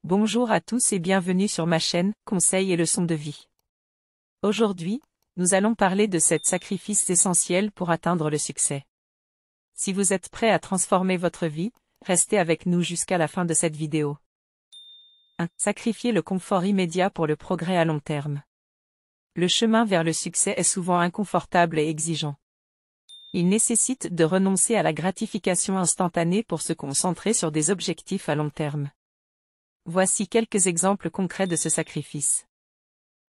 Bonjour à tous et bienvenue sur ma chaîne, Conseils et leçons de vie. Aujourd'hui, nous allons parler de 7 sacrifices essentiels pour atteindre le succès. Si vous êtes prêt à transformer votre vie, restez avec nous jusqu'à la fin de cette vidéo. 1. Sacrifier le confort immédiat pour le progrès à long terme. Le chemin vers le succès est souvent inconfortable et exigeant. Il nécessite de renoncer à la gratification instantanée pour se concentrer sur des objectifs à long terme. Voici quelques exemples concrets de ce sacrifice.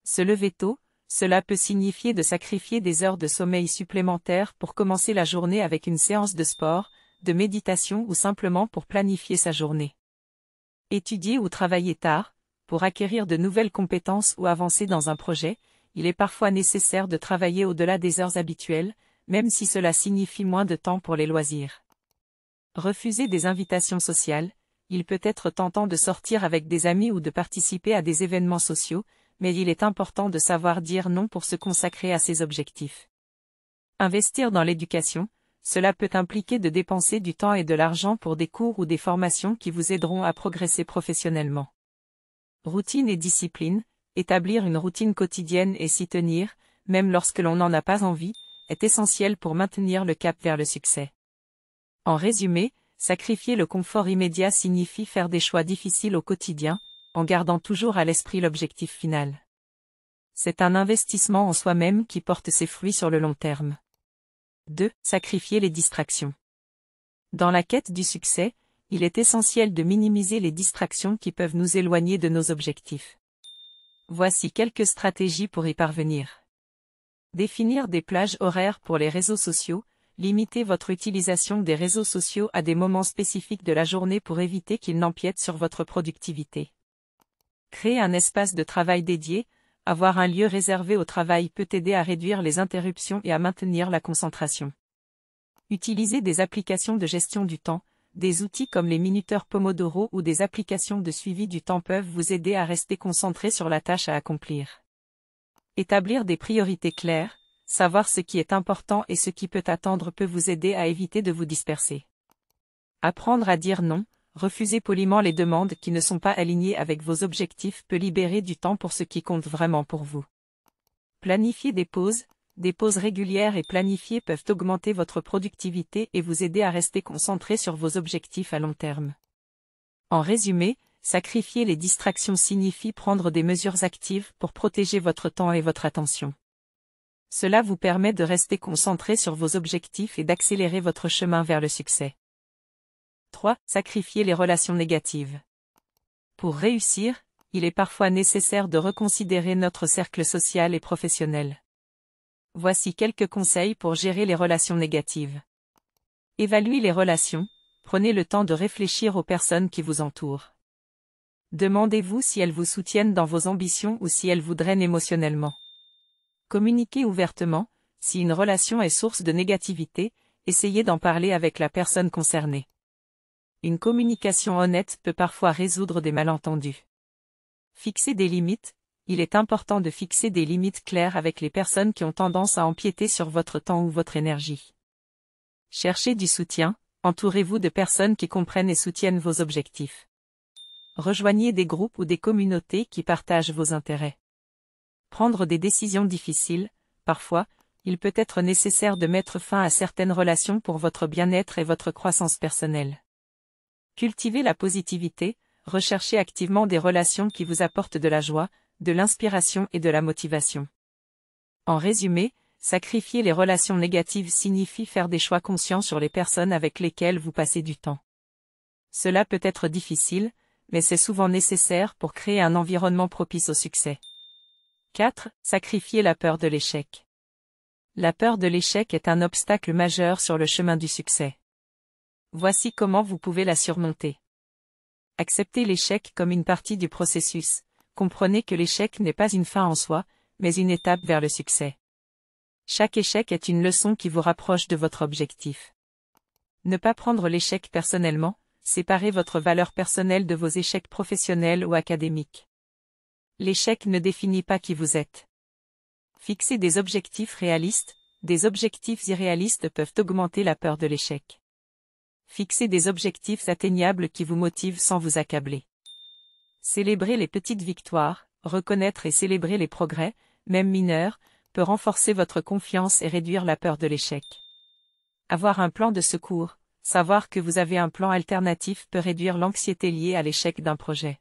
Se lever tôt, cela peut signifier de sacrifier des heures de sommeil supplémentaires pour commencer la journée avec une séance de sport, de méditation ou simplement pour planifier sa journée. Étudier ou travailler tard, pour acquérir de nouvelles compétences ou avancer dans un projet, il est parfois nécessaire de travailler au-delà des heures habituelles, même si cela signifie moins de temps pour les loisirs. Refuser des invitations sociales. Il peut être tentant de sortir avec des amis ou de participer à des événements sociaux, mais il est important de savoir dire non pour se consacrer à ses objectifs. Investir dans l'éducation, cela peut impliquer de dépenser du temps et de l'argent pour des cours ou des formations qui vous aideront à progresser professionnellement. Routine et discipline, établir une routine quotidienne et s'y tenir, même lorsque l'on n'en a pas envie, est essentiel pour maintenir le cap vers le succès. En résumé, sacrifier le confort immédiat signifie faire des choix difficiles au quotidien, en gardant toujours à l'esprit l'objectif final. C'est un investissement en soi-même qui porte ses fruits sur le long terme. 2. Sacrifier les distractions. Dans la quête du succès, il est essentiel de minimiser les distractions qui peuvent nous éloigner de nos objectifs. Voici quelques stratégies pour y parvenir. Définir des plages horaires pour les réseaux sociaux. Limitez votre utilisation des réseaux sociaux à des moments spécifiques de la journée pour éviter qu'ils n'empiètent sur votre productivité. Créer un espace de travail dédié, avoir un lieu réservé au travail peut aider à réduire les interruptions et à maintenir la concentration. Utilisez des applications de gestion du temps, des outils comme les minuteurs Pomodoro ou des applications de suivi du temps peuvent vous aider à rester concentré sur la tâche à accomplir. Établir des priorités claires. Savoir ce qui est important et ce qui peut attendre peut vous aider à éviter de vous disperser. Apprendre à dire non, refuser poliment les demandes qui ne sont pas alignées avec vos objectifs peut libérer du temps pour ce qui compte vraiment pour vous. Planifier des pauses régulières et planifiées peuvent augmenter votre productivité et vous aider à rester concentré sur vos objectifs à long terme. En résumé, sacrifier les distractions signifie prendre des mesures actives pour protéger votre temps et votre attention. Cela vous permet de rester concentré sur vos objectifs et d'accélérer votre chemin vers le succès. 3. Sacrifier les relations négatives. Pour réussir, il est parfois nécessaire de reconsidérer notre cercle social et professionnel. Voici quelques conseils pour gérer les relations négatives. Évaluez les relations, prenez le temps de réfléchir aux personnes qui vous entourent. Demandez-vous si elles vous soutiennent dans vos ambitions ou si elles vous drainent émotionnellement. Communiquez ouvertement, si une relation est source de négativité, essayez d'en parler avec la personne concernée. Une communication honnête peut parfois résoudre des malentendus. Fixez des limites, il est important de fixer des limites claires avec les personnes qui ont tendance à empiéter sur votre temps ou votre énergie. Cherchez du soutien, entourez-vous de personnes qui comprennent et soutiennent vos objectifs. Rejoignez des groupes ou des communautés qui partagent vos intérêts. Prendre des décisions difficiles, parfois, il peut être nécessaire de mettre fin à certaines relations pour votre bien-être et votre croissance personnelle. Cultivez la positivité, recherchez activement des relations qui vous apportent de la joie, de l'inspiration et de la motivation. En résumé, sacrifier les relations négatives signifie faire des choix conscients sur les personnes avec lesquelles vous passez du temps. Cela peut être difficile, mais c'est souvent nécessaire pour créer un environnement propice au succès. 4. Sacrifier la peur de l'échec. La peur de l'échec est un obstacle majeur sur le chemin du succès. Voici comment vous pouvez la surmonter. Acceptez l'échec comme une partie du processus. Comprenez que l'échec n'est pas une fin en soi, mais une étape vers le succès. Chaque échec est une leçon qui vous rapproche de votre objectif. Ne pas prendre l'échec personnellement, séparez votre valeur personnelle de vos échecs professionnels ou académiques. L'échec ne définit pas qui vous êtes. Fixez des objectifs réalistes, des objectifs irréalistes peuvent augmenter la peur de l'échec. Fixez des objectifs atteignables qui vous motivent sans vous accabler. Célébrer les petites victoires, reconnaître et célébrer les progrès, même mineurs, peut renforcer votre confiance et réduire la peur de l'échec. Avoir un plan de secours, savoir que vous avez un plan alternatif peut réduire l'anxiété liée à l'échec d'un projet.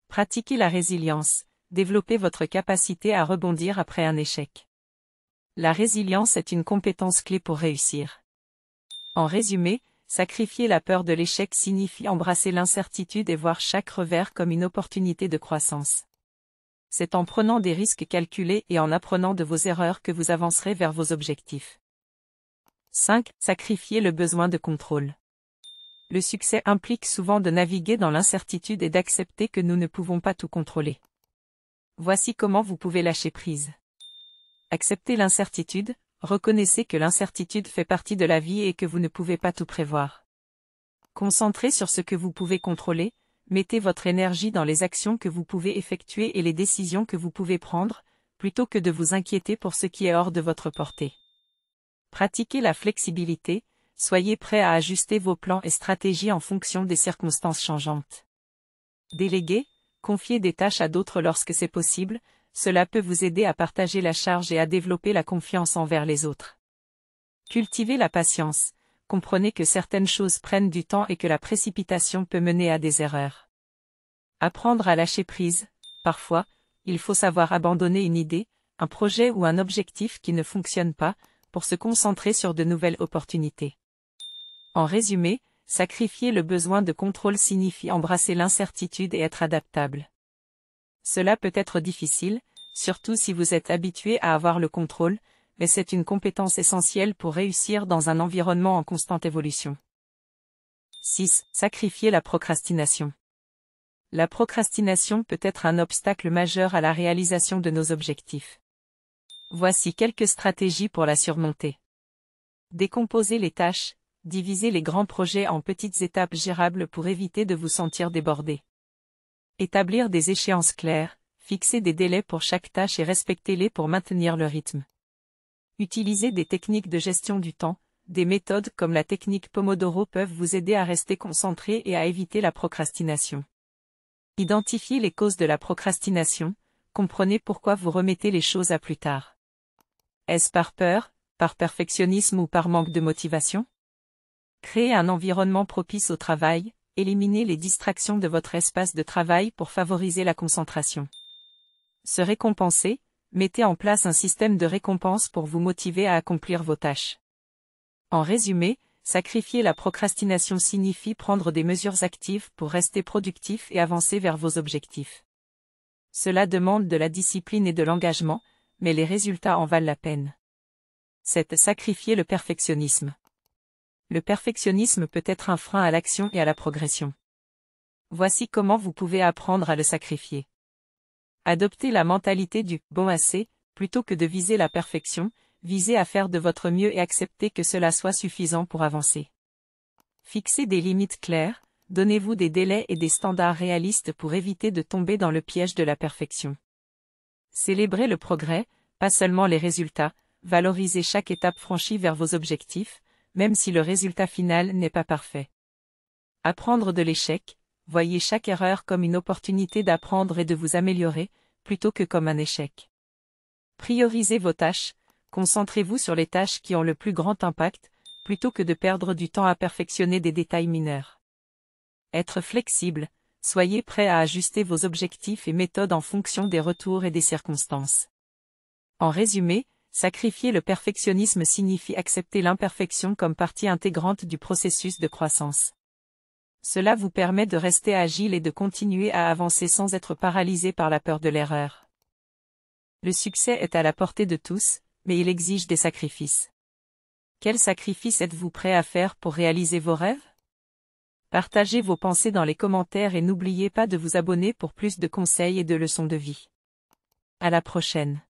Pratiquez la résilience, développez votre capacité à rebondir après un échec. La résilience est une compétence clé pour réussir. En résumé, sacrifier la peur de l'échec signifie embrasser l'incertitude et voir chaque revers comme une opportunité de croissance. C'est en prenant des risques calculés et en apprenant de vos erreurs que vous avancerez vers vos objectifs. 5. Sacrifier le besoin de contrôle. Le succès implique souvent de naviguer dans l'incertitude et d'accepter que nous ne pouvons pas tout contrôler. Voici comment vous pouvez lâcher prise. Acceptez l'incertitude, reconnaissez que l'incertitude fait partie de la vie et que vous ne pouvez pas tout prévoir. Concentrez sur ce que vous pouvez contrôler, mettez votre énergie dans les actions que vous pouvez effectuer et les décisions que vous pouvez prendre, plutôt que de vous inquiéter pour ce qui est hors de votre portée. Pratiquez la flexibilité, soyez prêt à ajuster vos plans et stratégies en fonction des circonstances changeantes. Déléguez, confiez des tâches à d'autres lorsque c'est possible, cela peut vous aider à partager la charge et à développer la confiance envers les autres. Cultivez la patience, comprenez que certaines choses prennent du temps et que la précipitation peut mener à des erreurs. Apprendre à lâcher prise, parfois, il faut savoir abandonner une idée, un projet ou un objectif qui ne fonctionne pas, pour se concentrer sur de nouvelles opportunités. En résumé, sacrifier le besoin de contrôle signifie embrasser l'incertitude et être adaptable. Cela peut être difficile, surtout si vous êtes habitué à avoir le contrôle, mais c'est une compétence essentielle pour réussir dans un environnement en constante évolution. 6. Sacrifier la procrastination. La procrastination peut être un obstacle majeur à la réalisation de nos objectifs. Voici quelques stratégies pour la surmonter. Décomposez les tâches, divisez les grands projets en petites étapes gérables pour éviter de vous sentir débordé. Établir des échéances claires, fixer des délais pour chaque tâche et respectez-les pour maintenir le rythme. Utilisez des techniques de gestion du temps, des méthodes comme la technique Pomodoro peuvent vous aider à rester concentré et à éviter la procrastination. Identifiez les causes de la procrastination, comprenez pourquoi vous remettez les choses à plus tard. Est-ce par peur, par perfectionnisme ou par manque de motivation? Créez un environnement propice au travail, éliminez les distractions de votre espace de travail pour favoriser la concentration. Se récompenser, mettez en place un système de récompense pour vous motiver à accomplir vos tâches. En résumé, sacrifier la procrastination signifie prendre des mesures actives pour rester productif et avancer vers vos objectifs. Cela demande de la discipline et de l'engagement, mais les résultats en valent la peine. 7. Sacrifier le perfectionnisme. Le perfectionnisme peut être un frein à l'action et à la progression. Voici comment vous pouvez apprendre à le sacrifier. Adoptez la mentalité du « bon assez », plutôt que de viser la perfection, visez à faire de votre mieux et acceptez que cela soit suffisant pour avancer. Fixez des limites claires, donnez-vous des délais et des standards réalistes pour éviter de tomber dans le piège de la perfection. Célébrez le progrès, pas seulement les résultats, valorisez chaque étape franchie vers vos objectifs, même si le résultat final n'est pas parfait. Apprendre de l'échec, voyez chaque erreur comme une opportunité d'apprendre et de vous améliorer, plutôt que comme un échec. Priorisez vos tâches, concentrez-vous sur les tâches qui ont le plus grand impact, plutôt que de perdre du temps à perfectionner des détails mineurs. Être flexible, soyez prêt à ajuster vos objectifs et méthodes en fonction des retours et des circonstances. En résumé, sacrifier le perfectionnisme signifie accepter l'imperfection comme partie intégrante du processus de croissance. Cela vous permet de rester agile et de continuer à avancer sans être paralysé par la peur de l'erreur. Le succès est à la portée de tous, mais il exige des sacrifices. Quels sacrifices êtes-vous prêt à faire pour réaliser vos rêves? Partagez vos pensées dans les commentaires et n'oubliez pas de vous abonner pour plus de conseils et de leçons de vie. À la prochaine.